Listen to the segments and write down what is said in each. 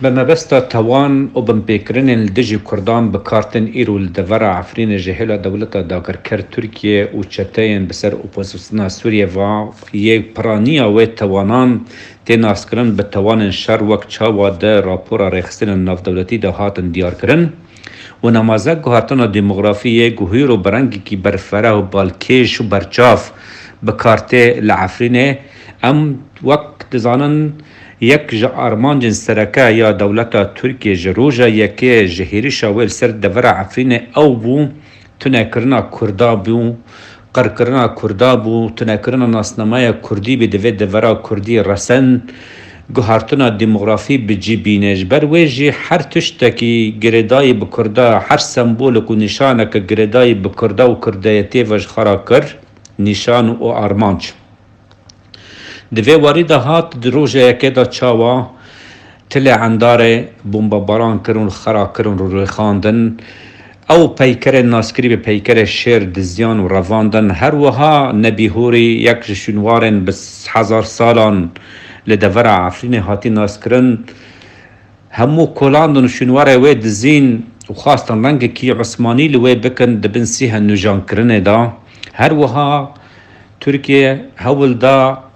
بما بستا توان و بمبيكرين الدجي كردان بكارتن إيرو الدفرع عفرين جهلا دولة داگر كر تركيا و چتاين بسر اوپوزيسيونا سوريا و يه برانيا و توانان تناس کرن بتوان شر وقت چاوا ده راپورا رخصتن الناف دولتي ده هاتن ديار کرن و نمازه گوهاتنا ديموغرافيه گوهيرو برنگي كي برفره و بالكيش و برچاف بكارتي لعفرينه ام وقت زانن یک ج آرمانجن سرکه یا دولت ترکیه جروجا یکی جهیری شاول سر دور عفرین او بو تنکرنا کردا بو قرکرنا کردا بو تنکرنا ناسنامای کردی به دوی دورا کردی رسن گوهارتنا ديموغرافي بجي بينج برويجي هر تشتكي گرداي بكردا هر سمبولك و نشانك گرداي بكردا و كردايتي وج خراكر نشان و آرمانج دوی وارد هات دروجه یکی دا چاوا تل عنداره بومبا باران کرن خرا کرن رو خاندن او پیکر ناسکری به پیکر شیر دزیان و رواندن هر وها نبیهوری یک شنوارن بس 1000 سالان لدور عفرین هاتی ناسکرن همو کولاندن شنواره وی دزین و خواستن رنگ کی عثمانی لوی بکن دبن سیه نجان کرنه دا هر وها ترکیه هول دا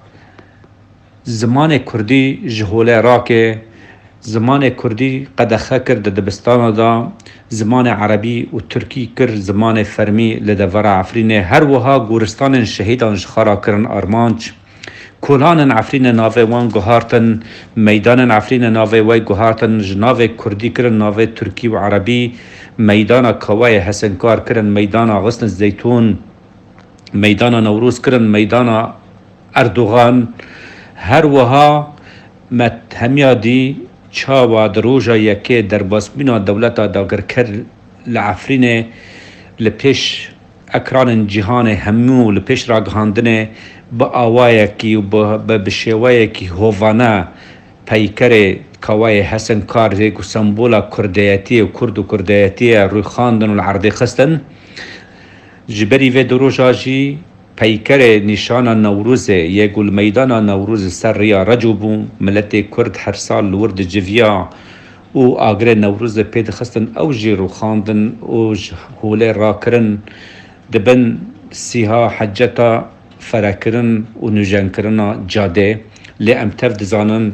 زمان کردی جهوله راکه زمان کردی قدخه کرد دبستان دا زمان عربی و ترکی کرد زمان فرمی لدور عفرینه هر وها گورستان شهیدان جخارا کرن آرمانج کولان عفرین ناوه وان گوهارتن میدان عفرین ناوه وی گوهارتن جناوه کردی کرن ناوه ترکی و عربی میدان کوای حسنکار کرن میدان غصن زیتون میدان نوروز کرن میدان اردوغان هر وها متهمیا دی چاوا دروجا یکی در باسبینا دولتا داگر کر لعفرین لپیش اکران جهان همو لپیش راگهاندن با آوائه کی و بشیوائه کی هووانا پیکر کوای حسن کار زیگو سمبولا کردیتی و کرد و کردیتی روی خاندن و العرضی خستن جبری و دروجا جی پیکر نشان نوروز یگول میدان نوروز سر ریا رجوبو ملت کرد هر سال ورد جویا او آگر نوروز پید خستن او جیرو خاندن او هوله را کرن دبن سیها حجتا فرکرن و نجان کرنا جاده لی امتف دزانن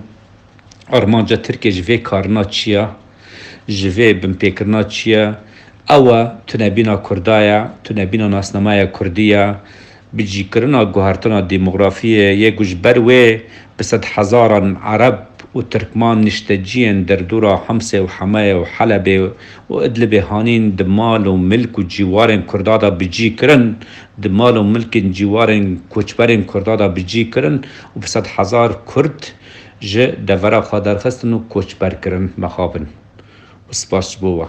ارمانجا ترکی جوی کارنا چیا جوی بمپیکرنا چیا او تنبینا کردایا تنبینا ناسنامای کردیا بجي كرنا گوهرتنا ديموغرافية يجوج بروي بسد حزارا عرب وتركمان نشتجين دردورا حمصة وحماية وحلبة وإدلبة هانين دمال وملك وجوارن كردادا بجي كرن دمال وملك جوارن كوچبرن كردادا بجي كرن وبسد حزار كرد ج دورا خادر خستن و كوچبر كرن مخابن وسپاس بوا